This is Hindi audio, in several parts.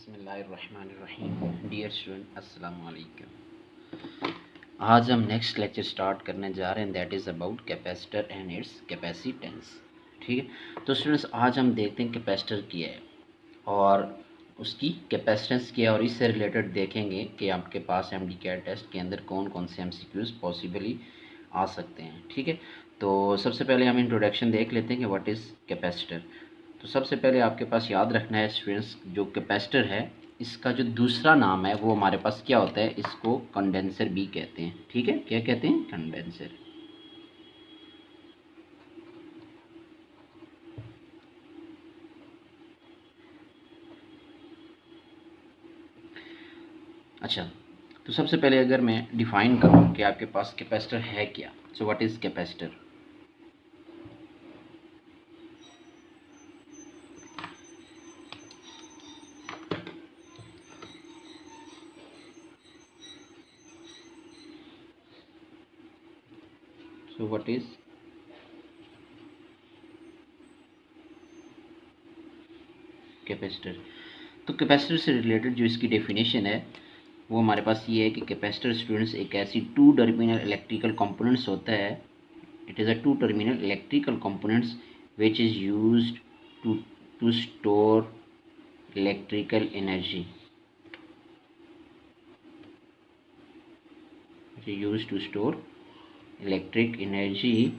बिस्मिल्लाहिर्रहमानिर्रहीम। डियर स्टूडेंट, अस्सलाम वालेकुम। आज हम नेक्स्ट लेक्चर स्टार्ट करने जा रहे हैं, that is about capacitor and it's capacitance. ठीक है, तो स्टूडेंट्स आज हम देखते हैं कैपेसिटर क्या है और उसकी कैपेसिटेंस क्या है, और इससे रिलेटेड देखेंगे कि आपके पास एमडीकैट टेस्ट के अंदर कौन कौन से एमसीक्यूज़ पॉसिबली आ सकते हैं। ठीक है, तो सबसे पहले हम इंट्रोडक्शन देख लेते हैं कि व्हाट इज़ कैपेसिटर। तो सबसे पहले आपके पास याद रखना है स्टूडेंट्स, जो कैपेसिटर है इसका जो दूसरा नाम है वो हमारे पास क्या होता है, इसको कंडेंसर भी कहते हैं। ठीक है, क्या कहते हैं? कंडेंसर। अच्छा, तो सबसे पहले अगर मैं डिफाइन करूँ कि आपके पास कैपेसिटर है क्या, so what is capacitor. So what is capacitor. तो कैपेसिटर से रिलेटेड जो इसकी डेफिनेशन है वो हमारे पास ये है कि कैपेसिटर स्टूडेंट्स एक ऐसी टू टर्मिनल इलेक्ट्रिकल कंपोनेंट्स होता है। It is a two terminal electrical components which is used to store electrical energy, use to store electric energy.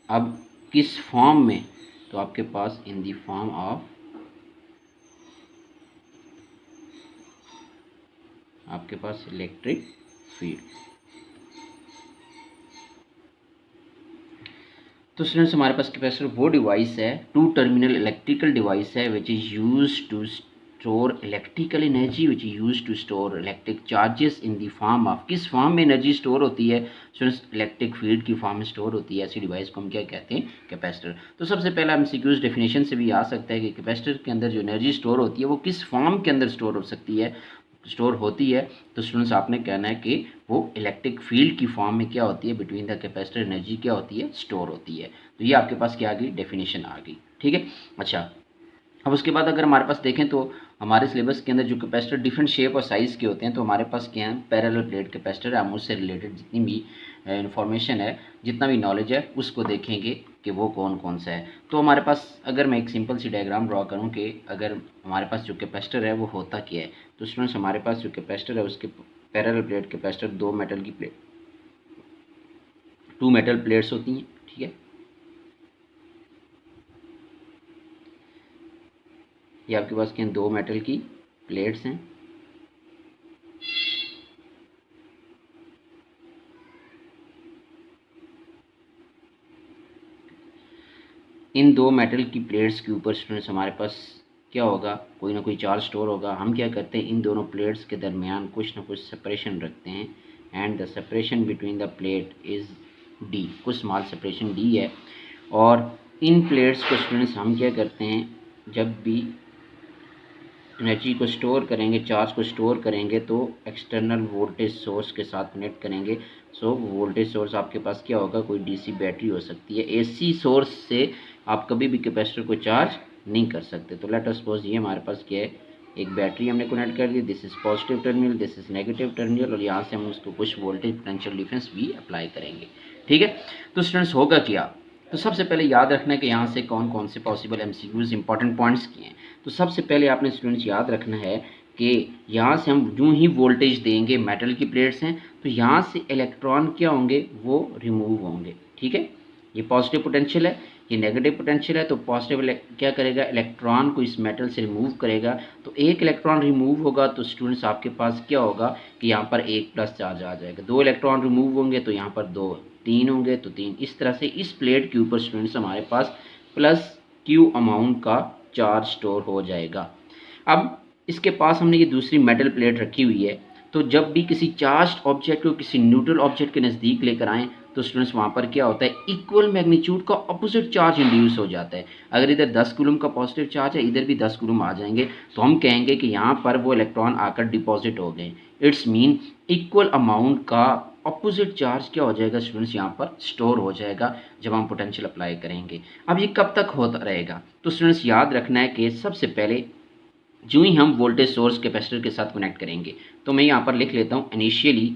अब किस फॉर्म में? तो आपके पास इन द फॉर्म ऑफ, आपके पास इलेक्ट्रिक फील्ड। तो स्टूडेंट्स हमारे पास कैपेसिटर वो डिवाइस है, टू टर्मिनल इलेक्ट्रिकल डिवाइस है which is use to store electrical energy, which is use to store electric charges in the form of. किस फॉर्म में एनर्जी स्टोर होती है स्टूडेंट्स? इलेक्ट्रिक फील्ड की फॉर्म में स्टोर होती है। ऐसी डिवाइस को हम क्या कहते हैं? कैपेसिटर। तो सबसे पहला एमसीक्यूज डेफिनेशन से भी आ सकता है कि कैपेसिटर के अंदर जो एनर्जी स्टोर होती है वो किस फॉर्म के अंदर स्टोर हो सकती है, स्टोर होती है। तो स्टूडेंट्स आपने कहना है कि वो इलेक्ट्रिक फील्ड की फॉर्म में क्या होती है, बिटवीन द कैपेसिटर एनर्जी क्या होती है, स्टोर होती है। तो ये आपके पास क्या आ गई, डेफिनेशन आ गई। ठीक है, अच्छा अब उसके बाद अगर हमारे पास देखें तो हमारे सिलेबस के अंदर जो कैपेसिटर डिफरेंट शेप और साइज़ के होते हैं, तो हमारे पास क्या है, पैरेलल प्लेट कैपेसिटर है। हम उससे रिलेटेड जितनी भी इंफॉर्मेशन है, जितना भी नॉलेज है, उसको देखेंगे कि वो कौन कौन सा है। तो हमारे पास अगर मैं एक सिंपल सी डायग्राम ड्रॉ करूँ कि अगर हमारे पास जो कैपेसिटर है वो होता क्या है, तो स्टूडेंट्स हमारे पास जो कैपेसिटर है उसके पैरेलल प्लेट कैपेसिटर दो मेटल की प्लेट, टू मेटल प्लेट्स होती हैं। ठीक है, ये आपके पास क्या, दो मेटल की प्लेट्स हैं। इन दो मेटल की प्लेट्स के ऊपर स्टूडेंट्स हमारे पास क्या होगा, कोई ना कोई चार्ज स्टोर होगा। हम क्या करते हैं, इन दोनों प्लेट्स के दरमियान कुछ ना कुछ सेपरेशन रखते हैं, and the separation between the plate is D, कुछ स्मॉल सेपरेशन डी है। और इन प्लेट्स को स्टूडेंट्स हम क्या करते हैं, जब भी एनर्जी को स्टोर करेंगे, चार्ज को स्टोर करेंगे, तो एक्सटर्नल वोल्टेज सोर्स के साथ कनेक्ट करेंगे। सो वोल्टेज सोर्स आपके पास क्या होगा, कोई डीसी बैटरी हो सकती है। एसी सोर्स से आप कभी भी कैपेसिटर को चार्ज नहीं कर सकते। तो लेट अस सपोज ये हमारे पास क्या है, एक बैटरी हमने कनेक्ट कर दी, this is positive terminal, this is negative terminal, और यहाँ से हम उसको कुछ वोल्टेज पोटेंशियल डिफरेंस भी अप्लाई करेंगे। ठीक है, तो स्टूडेंट्स होगा क्या, तो सबसे पहले याद रखना है कि यहाँ से कौन कौन से पॉसिबल एमसीक्यूज इंपॉर्टेंट पॉइंट्स किए हैं। तो सबसे पहले आपने स्टूडेंट्स याद रखना है कि यहाँ से हम यूँ ही वोल्टेज देंगे, मेटल की प्लेट्स हैं, तो यहाँ से इलेक्ट्रॉन क्या होंगे, वो रिमूव होंगे। ठीक है, ये पॉजिटिव पोटेंशियल है, ये नेगेटिव पोटेंशियल है। तो पॉजिटिव क्या करेगा, इलेक्ट्रॉन को इस मेटल से रिमूव करेगा। तो एक इलेक्ट्रॉन रिमूव होगा तो स्टूडेंट्स आपके पास क्या होगा कि यहाँ पर एक प्लस चार्ज आ जाएगा। दो इलेक्ट्रॉन रिमूव होंगे तो यहाँ पर दो, तीन होंगे तो तीन। इस तरह से इस प्लेट के ऊपर स्टूडेंट्स हमारे पास प्लस क्यू अमाउंट का चार्ज स्टोर हो जाएगा। अब इसके पास हमने ये दूसरी मेटल प्लेट रखी हुई है, तो जब भी किसी चार्ज ऑब्जेक्ट को किसी न्यूट्रल ऑब्जेक्ट के नज़दीक लेकर आएँ तो स्टूडेंट्स वहाँ पर क्या होता है, इक्वल मैग्नीट्यूड का ऑपोजिट चार्ज इंड्यूस हो जाता है। अगर इधर 10 कूलम का पॉजिटिव चार्ज है, इधर भी 10 कूलम आ जाएंगे, तो हम कहेंगे कि यहाँ पर वो इलेक्ट्रॉन आकर डिपॉजिट हो गए। इट्स मीन इक्वल अमाउंट का ऑपोजिट चार्ज क्या हो जाएगा स्टूडेंट्स, यहाँ पर स्टोर हो जाएगा जब हम पोटेंशियल अप्लाई करेंगे। अब ये कब तक होता रहेगा, तो स्टूडेंट्स याद रखना है कि सबसे पहले जो ही हम वोल्टेज सोर्स कैपेसिटर के साथ कनेक्ट करेंगे। तो मैं यहाँ पर लिख लेता हूँ इनिशियली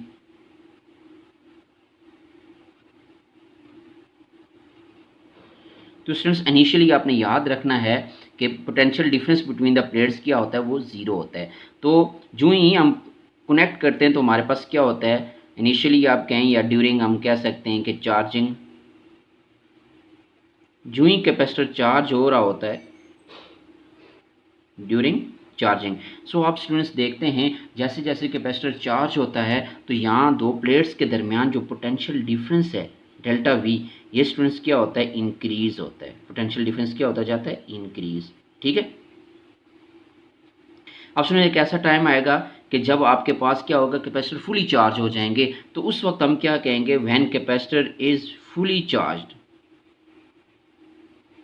तो स्टूडेंट्स इनिशियली आपने याद रखना है कि potential difference between the plates क्या होता है, वो ज़ीरो होता है। तो जो ही हम कनेक्ट करते हैं तो हमारे पास क्या होता है, इनिशियली आप कहें या ड्यूरिंग हम कह सकते हैं कि चार्जिंग, जो ही कैपेसिटर चार्ज हो रहा होता है ड्यूरिंग चार्जिंग। सो आप स्टूडेंट्स देखते हैं जैसे जैसे कैपेसिटर चार्ज होता है तो यहाँ दो प्लेट्स के दरमियान जो पोटेंशियल डिफरेंस है डेल्टा वी, ये स्टूडेंट्स क्या होता है, इंक्रीज होता है। पोटेंशियल डिफरेंस क्या होता जाता है, इंक्रीज। ठीक है। अब सुनिए एक ऐसा टाइम आएगा कि जब आपके पास क्या होगा, कैपेसिटर फुली चार्ज हो जाएंगे, तो उस वक्त हम क्या कहेंगे, when capacitor is fully charged.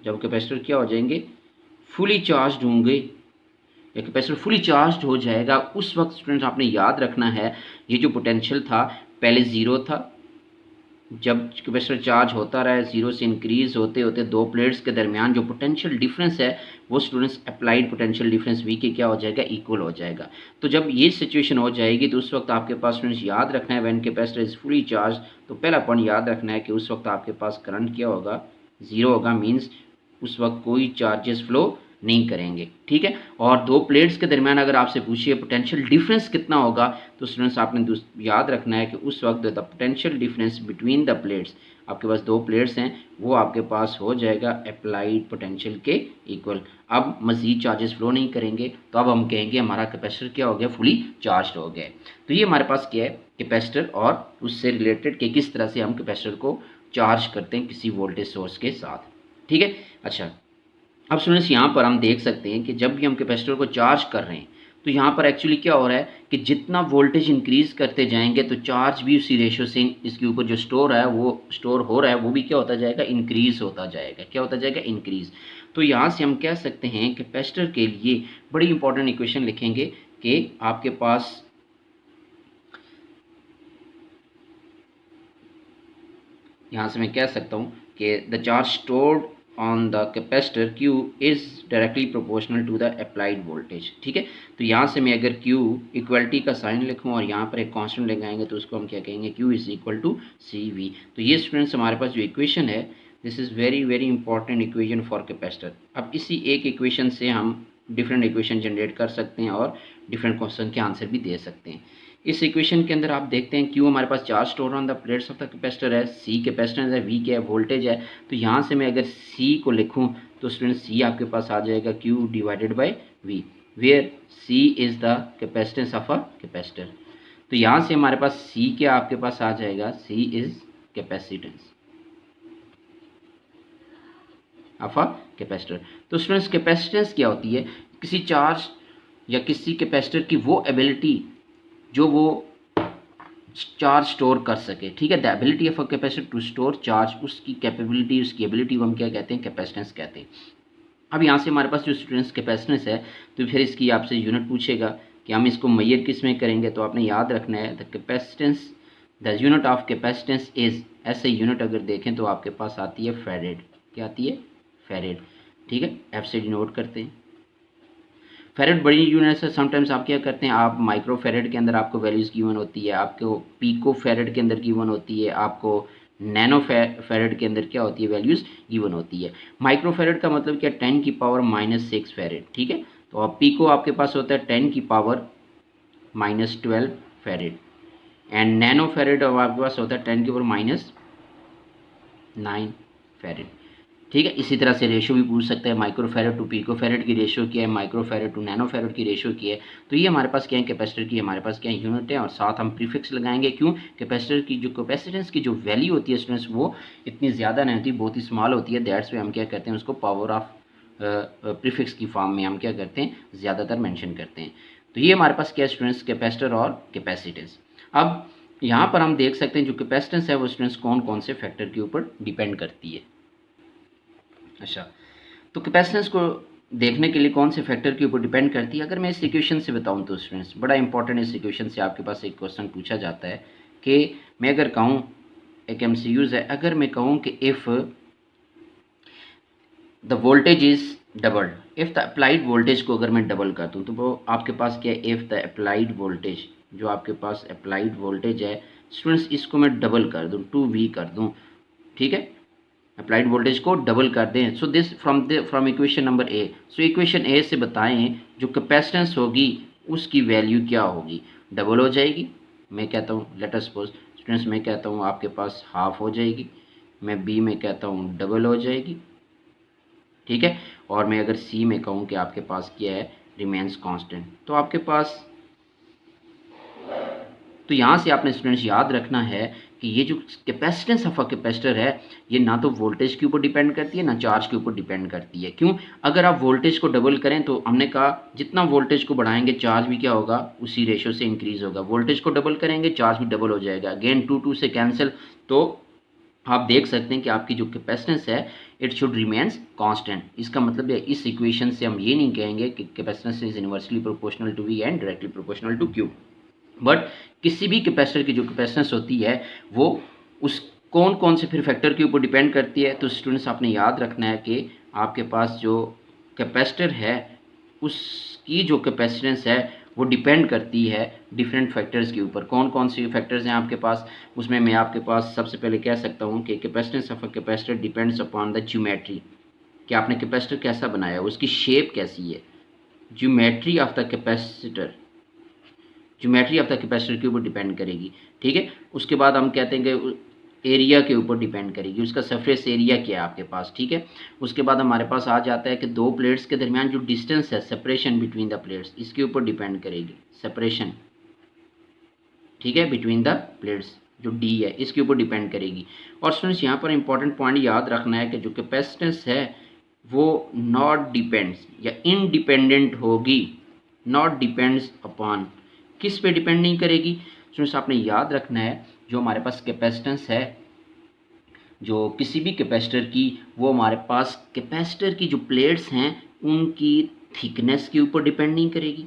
जब कैपेसिटर क्या हो जाएंगे, फुली चार्ज होंगे या कैपेसिटर फुली चार्ज हो जाएगा, उस वक्त स्टूडेंट्स आपने याद रखना है ये जो पोटेंशियल था पहले ज़ीरो था, जब कैपेसिटर चार्ज होता रहा, ज़ीरो से इंक्रीज होते होते दो प्लेट्स के दरमियान जो पोटेंशियल डिफरेंस है वो students applied potential difference V के क्या हो जाएगा, इक्वल हो जाएगा। तो जब ये सिचुएशन हो जाएगी तो उस वक्त आपके पास स्टूडेंट्स याद रखना है when capacitor is fully charge, तो पहला पॉइंट याद रखना है कि उस वक्त आपके पास करंट क्या होगा, ज़ीरो होगा। मीन्स उस वक्त कोई चार्जेस फ्लो नहीं करेंगे। ठीक है। और दो प्लेट्स के दरमियान अगर आपसे पूछिए पोटेंशियल डिफरेंस कितना होगा, तो स्टूडेंट्स आपने याद रखना है कि उस वक्त the potential difference between the plates, आपके पास दो प्लेट्स हैं, वो आपके पास हो जाएगा अप्लाइड पोटेंशियल के इक्वल। अब मज़ीद चार्जेस फ्लो नहीं करेंगे, तो अब हम कहेंगे हमारा कैपेसिटर क्या हो गया, फुली चार्ज हो गया। तो ये हमारे पास क्या है, कैपेसिटर और उससे रिलेटेड कि किस तरह से हम कैपेसिटर को चार्ज करते हैं किसी वोल्टेज सोर्स के साथ। ठीक है। अच्छा, अब स्टूडेंट्स यहाँ पर हम देख सकते हैं कि जब भी हम कैपेसिटर को चार्ज कर रहे हैं तो यहाँ पर एक्चुअली क्या हो रहा है कि जितना वोल्टेज इंक्रीज करते जाएंगे तो चार्ज भी उसी रेशो से इसके ऊपर जो स्टोर है वो स्टोर हो रहा है वो भी क्या होता जाएगा, इंक्रीज होता जाएगा। क्या होता जाएगा, इंक्रीज। तो यहाँ से हम कह सकते हैं कैपेसिटर के लिए बड़ी इंपॉर्टेंट इक्वेशन लिखेंगे कि आपके पास यहाँ से मैं कह सकता हूँ कि the charge stored on the capacitor Q is directly proportional to the applied voltage। ठीक है। तो यहाँ से मैं अगर Q इक्वलिटी का साइन लिखूँ और यहाँ पर एक कांस्टेंट लगाएंगे तो उसको हम क्या कहेंगे, Q is equal to CV। तो ये स्टूडेंट्स हमारे पास जो इक्वेशन है, this is very very important equation for capacitor. अब इसी एक इक्वेशन से हम डिफरेंट इक्वेशन जनरेट कर सकते हैं और डिफरेंट क्वेश्चन के आंसर भी दे सकते हैं। इस इक्वेशन के अंदर आप देखते हैं क्यू हमारे पास charge store on the plates of the capacitor है, सी कैपेसिटेंस है, वी क्या है, वोल्टेज है। तो यहाँ से मैं अगर सी को लिखूँ तो स्टूडेंट सी आपके पास आ जाएगा Q divided by V, where C is the capacitance of a capacitor. तो यहाँ से हमारे पास सी क्या आपके पास आ जाएगा, C is capacitance of a capacitor. तो स्टूडेंट्स कैपेसिटेंस क्या होती है, किसी चार्ज या किसी कैपेसिटर की वो एबिलिटी जो वो चार्ज स्टोर कर सके। ठीक है। The ability of a capacitor to store charge, उसकी कैपेबिलिटी, उसकी एबिलिटी हम क्या कहते हैं, कैपेसिटेंस कहते हैं। अब यहाँ से हमारे पास जो स्टूडेंट्स कैपेसिटेंस है तो फिर इसकी आपसे यूनिट पूछेगा कि हम इसको मैयर किस में करेंगे, तो आपने याद रखना है the capacitance, the unit of capacitance is, ऐसे यूनिट अगर देखें तो आपके पास आती है फेरेड। क्या आती है, फेरेड। ठीक है। एफ से डिनोट करते हैं। फेरेड बड़ी यूनिट है। समटाइम्स आप क्या करते हैं, आप माइक्रो फेरेड के अंदर आपको वैल्यूज़ गिवन होती है, आपको पीको फेरेड के अंदर गिवन होती है, आपको नैनो फेरेड के अंदर क्या होती है, वैल्यूज़ गिवन होती है। माइक्रो फेरेड का मतलब क्या, 10 की पावर -6 फेरेड। ठीक है। तो अब पीको आपके पास होता है 10 की पावर -12 फेरेड, एंड नैनो फेरेड आपके पास होता है 10 की पावर -9 फेरेड। ठीक है। इसी तरह से रेशो भी पूछ सकते हैं, माइक्रो फेरेड टू पीको फेरेड की रेशो क्या है, माइक्रो फेरेड टू नैनो फेरेड की रेशो क्या है। तो ये हमारे पास क्या है, कैपेसिटर की हमारे पास क्या है, यूनिट है, और साथ हम प्रीफिक्स लगाएंगे। क्यों, कैपेसिटर की जो कैपेसिटेंस की जो वैल्यू होती है स्टूडेंट्स वो इतनी ज़्यादा नहीं होती, बहुत ही स्मॉल होती है। दैट्स वे हम क्या करते हैं, उसको पावर ऑफ प्रीफिक्स की फॉर्म में हम क्या करते हैं, ज़्यादातर मैंशन करते हैं। तो ये हमारे पास क्या है स्टूडेंट्स, कैपेसिटर और कैपेसिटेंस। अब यहाँ पर हम देख सकते हैं जो कैपेसिटेंस है वो स्टूडेंट्स कौन कौन से फैक्टर के ऊपर डिपेंड करती है। अच्छा, तो कैपेसिटेंस को देखने के लिए कौन से फैक्टर के ऊपर डिपेंड करती है, अगर मैं इस इक्वेशन से बताऊं तो स्टूडेंट्स बड़ा इंपॉर्टेंट, इस इक्वेशन से आपके पास एक क्वेश्चन पूछा जाता है कि मैं अगर कहूं, एक एमसीक्यूज है, अगर मैं कहूं कि if the voltage is double, if the applied voltage को अगर मैं डबल कर दूँ तो वो आपके पास क्या है, इफ़ द अप्लाइड वोल्टेज, जो आपके पास अप्लाइड वोल्टेज है स्टूडेंट्स, इसको मैं डबल कर दूँ, 2V कर दूँ, ठीक है, अप्लाइड वोल्टेज को डबल कर दें। So this from equation number A, so equation A से बताएं जो कैपेसिटेंस होगी उसकी वैल्यू क्या होगी, डबल हो जाएगी। मैं कहता हूँ लेट अस सपोज स्टूडेंट्स, मैं कहता हूँ आपके पास हाफ हो जाएगी, मैं बी में कहता हूँ डबल हो जाएगी, ठीक है, और मैं अगर सी में कहूँ कि आपके पास क्या है, रिमेंस कांस्टेंट, तो आपके पास, तो यहाँ से आपने स्टूडेंट्स याद रखना है कि ये जो कैपेसिटेंस ऑफ अ कैपेसिटर है ये ना तो वोल्टेज के ऊपर डिपेंड करती है ना चार्ज के ऊपर डिपेंड करती है। क्यों? अगर आप वोल्टेज को डबल करें तो हमने कहा जितना वोल्टेज को बढ़ाएंगे चार्ज भी क्या होगा, उसी रेशो से इंक्रीज होगा। वोल्टेज को डबल करेंगे चार्ज भी डबल हो जाएगा, अगेन 2 से कैंसिल। तो आप देख सकते हैं कि आपकी जो कैपेसिटेंस है इट शुड रिमेन्स कांस्टेंट। इसका मतलब है इस इक्वेशन से हम ये नहीं कहेंगे कि capacitance is inversely proportional to V and directly proportional to Q, but किसी भी कैपेसिटर की जो कैपेसिटेंस होती है वो उस कौन कौन से फिर फैक्टर के ऊपर डिपेंड करती है। तो स्टूडेंट्स आपने याद रखना है कि आपके पास जो कैपेसिटर है उसकी जो कैपेसिटेंस है वो डिपेंड करती है डिफरेंट फैक्टर्स के ऊपर। कौन कौन से फैक्टर्स हैं आपके पास, उसमें मैं आपके पास सबसे पहले कह सकता हूँ कि capacitance of a capacitor depends upon the geometry, कि आपने कैपेसिटर कैसा बनाया, उसकी शेप कैसी है, geometry of the capacitor, geometry of the capacitor के ऊपर डिपेंड करेगी, ठीक है। उसके बाद हम कहते हैं कि एरिया के ऊपर डिपेंड करेगी, उसका सरफेस एरिया क्या है आपके पास, ठीक है। उसके बाद हमारे पास आ जाता है कि दो प्लेट्स के दरमियान जो डिस्टेंस है, सेपरेशन बिटवीन द प्लेट्स, इसके ऊपर डिपेंड करेगी, सेपरेशन, ठीक है, बिटवीन द प्लेट्स जो डी है इसके ऊपर डिपेंड करेगी। और स्टूडेंट्स यहाँ पर इंपॉर्टेंट पॉइंट याद रखना है कि जो कैपेसिटेंस है वो नॉट डिपेंड्स या इनडिपेंडेंट होगी, नॉट डिपेंड्स अपॉन, किस पे डिपेंड नहीं करेगी स्टूडेंट्स, आपने याद रखना है जो हमारे पास कैपेसिटेंस है जो किसी भी कैपेसिटर की, वो हमारे पास कैपेसिटर की जो प्लेट्स हैं उनकी थिकनेस के ऊपर डिपेंड नहीं करेगी,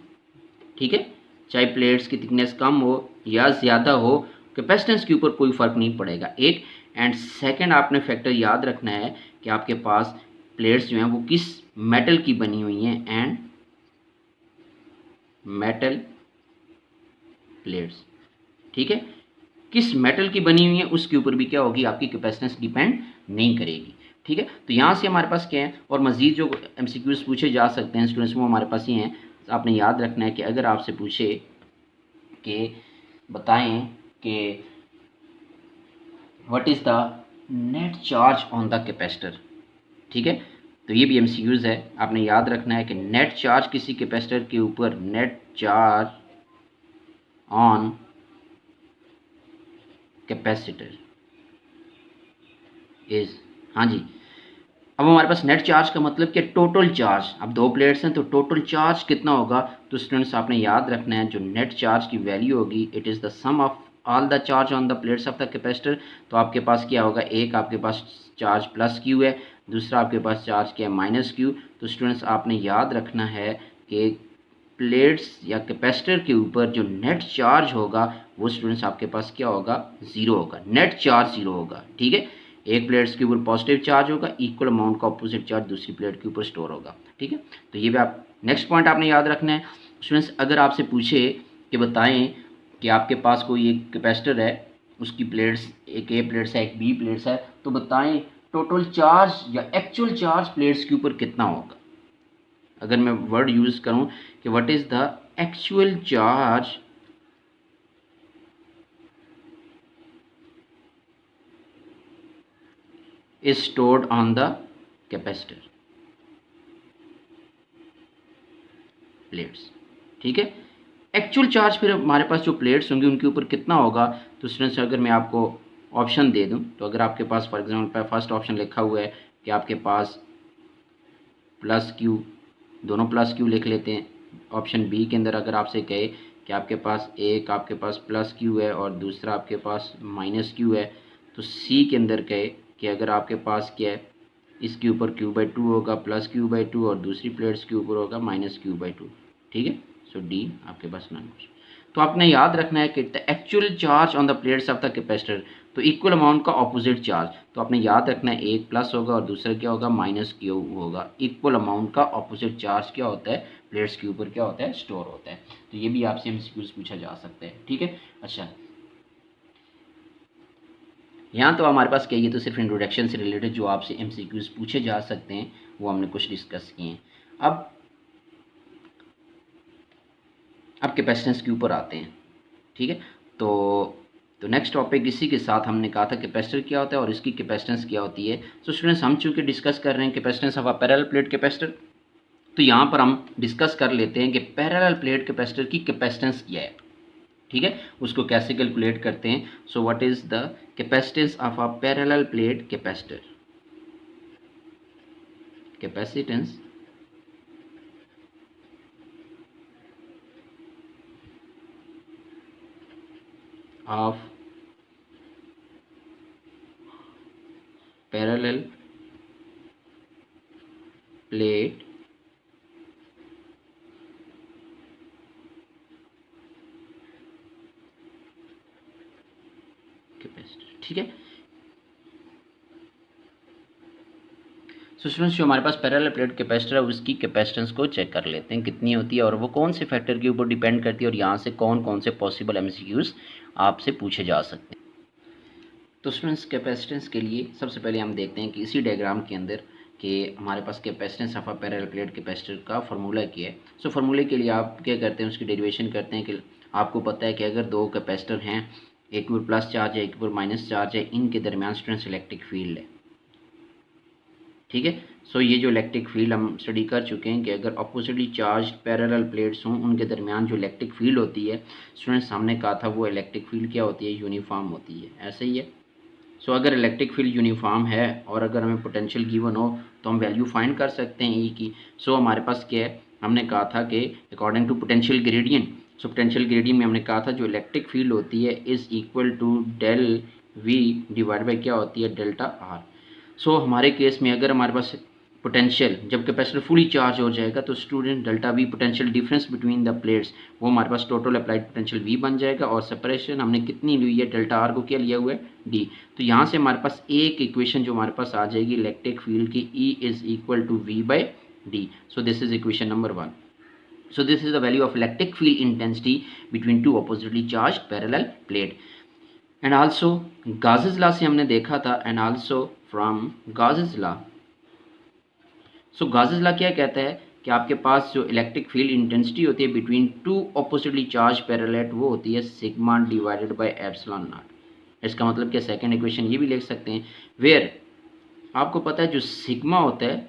ठीक है। चाहे प्लेट्स की थिकनेस कम हो या ज़्यादा हो, कैपेसिटेंस के ऊपर कोई फ़र्क नहीं पड़ेगा, एक। एंड सेकंड आपने फैक्टर याद रखना है कि आपके पास प्लेट्स जो हैं वो किस मेटल की बनी हुई हैं, एंड मेटल प्लेट्स, ठीक है, किस मेटल की बनी हुई है उसके ऊपर भी क्या होगी, आपकी कैपेसिटेंस डिपेंड नहीं करेगी, ठीक है। तो यहाँ से हमारे पास क्या है, और मज़ीद जो एमसीक्यूज पूछे जा सकते हैं स्टूडेंट्स वो हमारे पास ही हैं। आपने याद रखना है कि अगर आपसे पूछे कि बताएं कि what is the net charge on the capacitor, ठीक है, तो ये भी एमसीक्यूज है। आपने याद रखना है कि नेट चार्ज किसी कैपेसिटर के ऊपर, net charge on capacitor is, हाँ जी। अब हमारे पास नेट चार्ज का मतलब क्या, टोटल चार्ज। अब दो प्लेट्स हैं तो टोटल चार्ज कितना होगा, तो स्टूडेंट्स आपने याद रखना है जो नेट चार्ज की वैल्यू होगी it is the sum of all the charge on the plates of the capacitor. तो आपके पास क्या होगा, एक आपके पास चार्ज प्लस क्यू है, दूसरा आपके पास चार्ज क्या है, माइनस क्यू। तो स्टूडेंट्स आपने याद रखना है कि प्लेट्स या कैपेसिटर के ऊपर जो नेट चार्ज होगा वो स्टूडेंट्स आपके पास क्या होगा, ज़ीरो होगा, नेट चार्ज ज़ीरो होगा, ठीक है। एक प्लेट्स के ऊपर पॉजिटिव चार्ज होगा, इक्वल अमाउंट का ऑपोजिट चार्ज दूसरी प्लेट के ऊपर स्टोर होगा, ठीक है। तो ये भी आप नेक्स्ट पॉइंट आपने याद रखना है स्टूडेंट्स। अगर आपसे पूछे कि बताएं कि आपके पास कोई एक कैपेसिटर है, उसकी प्लेट्स, एक ए प्लेट्स है एक बी प्लेट्स है, तो बताएं टोटल चार्ज या एक्चुअल चार्ज प्लेट्स के ऊपर कितना होगा। अगर मैं वर्ड यूज़ करूं कि what is the actual charge is stored on the capacitor plates, ठीक है। एक्चुअल चार्ज फिर हमारे पास जो प्लेट्स होंगी उनके ऊपर कितना होगा, तो स्टूडेंट्स अगर मैं आपको ऑप्शन दे दूं, तो अगर आपके पास फॉर एग्जांपल फर्स्ट ऑप्शन लिखा हुआ है कि आपके पास प्लस क्यू, दोनों प्लस क्यू लिख लेते हैं। ऑप्शन बी के अंदर अगर आपसे कहे कि आपके पास एक आपके पास प्लस क्यू है और दूसरा आपके पास माइनस क्यू है, तो सी के अंदर कहे कि अगर आपके पास क्या है, इसके ऊपर Q/2 होगा प्लस Q/2 और दूसरी प्लेट्स के ऊपर होगा माइनस Q/2, ठीक है। सो डी आपके पास नॉन। तो आपने याद रखना है कि the actual charge on the plates of the capacitor, तो इक्वल अमाउंट का ऑपोजिट चार्ज, तो आपने याद रखना है, एक प्लस होगा और दूसरा क्या होगा, माइनस क्यू होगा। इक्वल अमाउंट का ऑपोजिट चार्ज क्या होता है, प्लेट्स के ऊपर क्या होता है, स्टोर होता है। तो ये भी आपसे एमसीक्यूज पूछा जा सकता है, ठीक है। अच्छा, यहाँ तो हमारे पास क्या, ये तो सिर्फ इंट्रोडक्शन से रिलेटेड जो आपसे एमसीक्यूज पूछे जा सकते हैं वो हमने कुछ डिस्कस किए हैं। अब कैपेसिटेंस के ऊपर आते हैं, ठीक है। तो नेक्स्ट टॉपिक इसी के साथ हमने कहा था कैपेसिटर क्या होता है और इसकी कैपेसिटेंस क्या होती है। तो स्टूडेंट्स, हम चूँकि डिस्कस कर रहे हैं capacitance of a parallel plate capacitor, तो यहाँ पर हम डिस्कस कर लेते हैं कि पैरेलल प्लेट कैपेसिटर की कैपेसिटेंस क्या है, ठीक है, उसको कैसे कैलकुलेट करते हैं। So what is the capacitance of a parallel plate capacitor. Capacitance of parallel plate capacitor, ठीक है। सो स्टूडेंट्स, जो हमारे पास पैरेलल प्लेट कैपेसिटर है उसकी कैपेसिटेंस को चेक कर लेते हैं कितनी होती है और वो कौन से फैक्टर के ऊपर डिपेंड करती है और यहाँ से कौन कौन से पॉसिबल एमसीक्यूज आपसे पूछे जा सकते हैं। तो स्टूडेंट्स, कैपेसिटेंस के लिए सबसे पहले हम देखते हैं कि इसी डायग्राम के अंदर कि हमारे पास capacitance of a parallel plate capacitor का फार्मूला क्या है। सो फार्मूले के लिए आप क्या करते हैं, उसकी डेरिवेशन करते हैं कि आपको पता है कि अगर दो कैपेसिटर हैं, एक के ऊपर प्लस चार्ज है एक के ऊपर माइनस चार्ज है, इनके दरमियान स्टूडेंट्स इलेक्ट्रिक फील्ड है, ठीक है। सो ये जो इलेक्ट्रिक फील्ड हम स्टडी कर चुके हैं कि अगर अपोजिटली चार्ज पैरेलल प्लेट्स हों उनके दरमियान जो इलेक्ट्रिक फील्ड होती है, स्टूडेंट्स हमने कहा था वो इलेक्ट्रिक फील्ड क्या होती है, यूनिफॉर्म होती है, ऐसे ही है। सो अगर इलेक्ट्रिक फील्ड यूनिफॉर्म है और अगर हमें पोटेंशियल गिवन हो तो हम वैल्यू फाइंड कर सकते हैं ई की। सो हमारे पास क्या है, हमने कहा था कि according to potential gradient, so potential gradient में हमने कहा था जो इलेक्ट्रिक फील्ड होती है is equal to del V divide by क्या होती है, डेल्टा आर। सो हमारे केस में अगर हमारे पास पोटेंशियल, जब कैपेसिटर फुली चार्ज हो जाएगा तो student delta we potential difference between the plates, वो हमारे पास टोटल अप्लाइड पोटेंशियल वी बन जाएगा और सेपरेशन हमने कितनी ली है, डेल्टा आर को क्या लिया हुआ है, डी। तो यहाँ से हमारे पास एक इक्वेशन जो हमारे पास आ जाएगी इलेक्ट्रिक फील्ड की, E is equal to V by D. So this is equation number 1। So this is the value of electric field intensity between two oppositely charged parallel plate. And also Gauss's law से हमने देखा था, and also from Gauss's law. So Gauss's law क्या कहता है कि आपके पास जो इलेक्ट्रिक फील्ड इंटेंसिटी होती है between two oppositely charge parallel, वो होती है sigma divided by epsilon not. इसका मतलब क्या, सेकंड इक्वेशन ये भी लिख सकते हैं वेयर आपको पता है जो सिग्मा होता है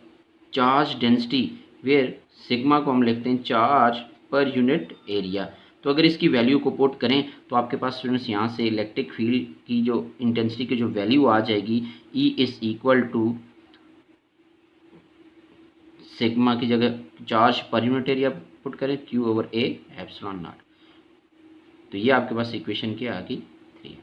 चार्ज डेंसिटी, वेयर सिग्मा को हम लिखते हैं चार्ज पर यूनिट एरिया। तो अगर इसकी वैल्यू को पुट करें तो आपके पास स्टूडेंट्स यहाँ से इलेक्ट्रिक फील्ड की जो इंटेंसिटी की जो वैल्यू आ जाएगी, E is equal to sigma की जगह चार्ज पर यूनिट एरिया पुट करें Q over A epsilon naught. तो ये आपके पास इक्वेशन क्या आ गई, 3।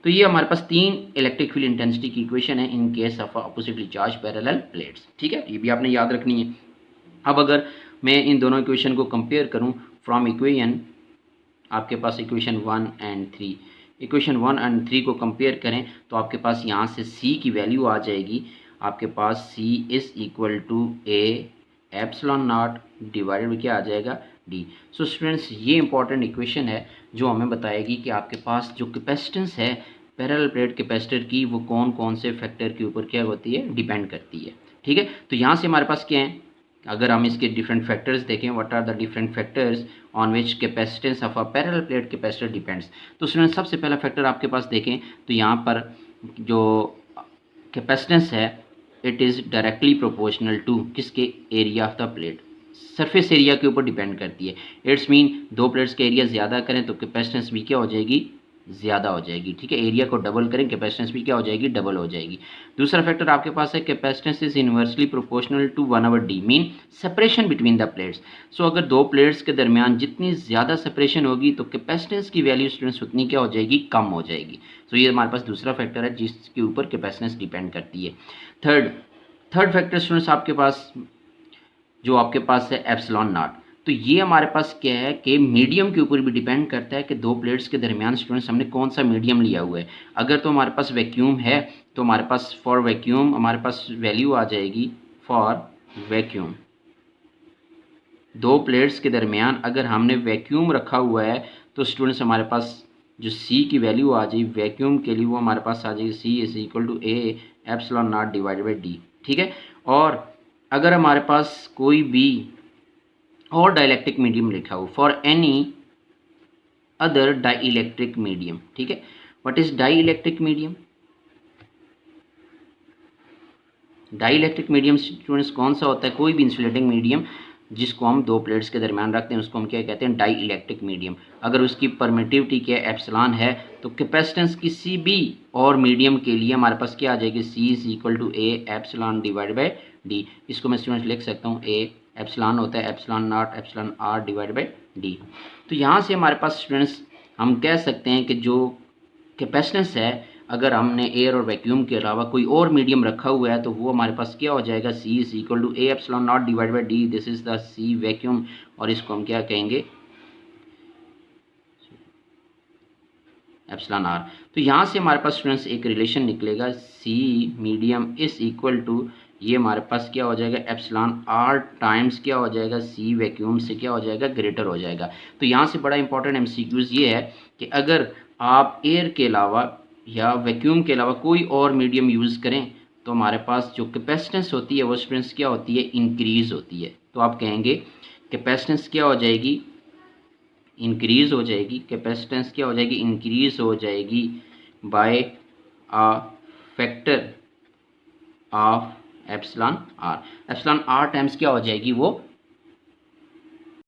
तो ये हमारे पास 3 इलेक्ट्रिक फील्ड इंटेंसिटी की इक्वेशन है in case of oppositely charge parallel plates, ठीक है। ये भी आपने याद रखनी है। अब अगर मैं इन दोनों इक्वेशन को कंपेयर करूं फ्रॉम इक्वेशन, आपके पास इक्वेशन 1 एंड 3, इक्वेशन 1 एंड 3 को कंपेयर करें तो आपके पास यहाँ से C की वैल्यू आ जाएगी, आपके पास C is equal to A epsilon naught divided में क्या आ जाएगा, D। सो स्टूडेंट्स, ये इंपॉर्टेंट इक्वेशन है जो हमें बताएगी कि आपके पास जो कैपेसिटेंस है पैरेलल प्लेट कैपेसिटर की वो कौन कौन से फैक्टर के ऊपर क्या होती है, डिपेंड करती है, ठीक है। तो यहाँ से हमारे पास क्या है, अगर हम इसके डिफरेंट फैक्टर्स देखें, what are the different factors on which capacitance of a parallel plate capacitor depends. तो स्टूडेंट, सबसे पहला फैक्टर आपके पास देखें तो यहाँ पर जो कैपेसिटेंस है it is directly proportional to किसके, area of the plate, surface area के ऊपर डिपेंड करती है। इट्स मीन दो प्लेट्स का एरिया ज़्यादा करें तो कैपेसिटेंस भी क्या हो जाएगी, ज़्यादा हो जाएगी, ठीक है। एरिया को डबल करें कैपेसिटेंस भी क्या हो जाएगी, डबल हो जाएगी। दूसरा फैक्टर आपके पास है capacitance is inversely proportional to 1/d, mean separation between the plates. So अगर दो प्लेट्स के दरमियान जितनी ज़्यादा सेपरेशन होगी तो कैपेसिटेंस की वैल्यू स्टूडेंट्स उतनी क्या हो जाएगी, कम हो जाएगी। सो ये हमारे पास दूसरा फैक्टर है जिसके ऊपर कैपेसिटेंस डिपेंड करती है। थर्ड फैक्टर स्टूडेंट्स आपके पास जो आपके पास है एप्सिलॉन नॉट। तो ये हमारे पास क्या है कि मीडियम के ऊपर भी डिपेंड करता है कि दो प्लेट्स के दरमियान स्टूडेंट्स हमने कौन सा मीडियम लिया हुआ है। अगर तो हमारे पास वैक्यूम है तो हमारे पास फॉर वैक्यूम हमारे पास वैल्यू आ जाएगी फॉर वैक्यूम। दो प्लेट्स के दरमियान अगर हमने वैक्यूम रखा हुआ है तो स्टूडेंट्स हमारे पास जो सी की वैल्यू आ जाएगी वैक्यूम के लिए वो हमारे पास आ जाएगी C is equal to A epsilon naught divided by D. ठीक है। और अगर हमारे पास कोई भी और डाइलेक्ट्रिक मीडियम लिखा हो for any other dielectric medium. ठीक है। What is dielectric medium? Dielectric medium students कौन सा होता है? कोई भी इंसुलेटिंग मीडियम जिसको हम दो प्लेट्स के दरमियान रखते हैं उसको हम क्या कहते हैं? Dielectric medium. अगर उसकी परमिटिविटी क्या एप्सिलॉन है तो कैपेसिटेंस किसी भी और मीडियम के लिए हमारे पास क्या आ जाएगी? C is equal to A epsilon divide by D. इसको मैं स्टूडेंट्स लिख सकता हूँ ए एप्सिलॉन होता है epsilon naught epsilon r divide by D. तो यहाँ से हमारे पास स्टूडेंट्स हम कह सकते हैं कि जो कैपेसिटेंस है अगर हमने एयर और वैक्यूम के अलावा कोई और मीडियम रखा हुआ है तो वो हमारे पास क्या हो जाएगा? C is equal to A epsilon naught divide by D. This is the C vacuum और इसको हम क्या कहेंगे? Epsilon R. तो यहाँ से हमारे पास स्टूडेंट्स एक रिलेशन निकलेगा C medium is equal to ये हमारे पास क्या हो जाएगा? एप्सिलॉन आर टाइम्स क्या हो जाएगा? सी वैक्यूम से क्या हो जाएगा? ग्रेटर हो जाएगा। तो यहाँ से बड़ा इंपॉर्टेंट एमसीक्यूज ये है कि अगर आप एयर के अलावा या वैक्यूम के अलावा कोई और मीडियम यूज़ करें तो हमारे पास जो कैपेसिटेंस होती है वो स्टूडेंट्स क्या होती है? इंक्रीज़ होती है। तो आप कहेंगे कैपेसिटेंस क्या हो जाएगी? इंक्रीज़ हो जाएगी। कैपेसिटेंस क्या हो जाएगी? इंक्रीज़ हो जाएगी by a factor of epsilon r. Epsilon r times क्या हो जाएगी? वो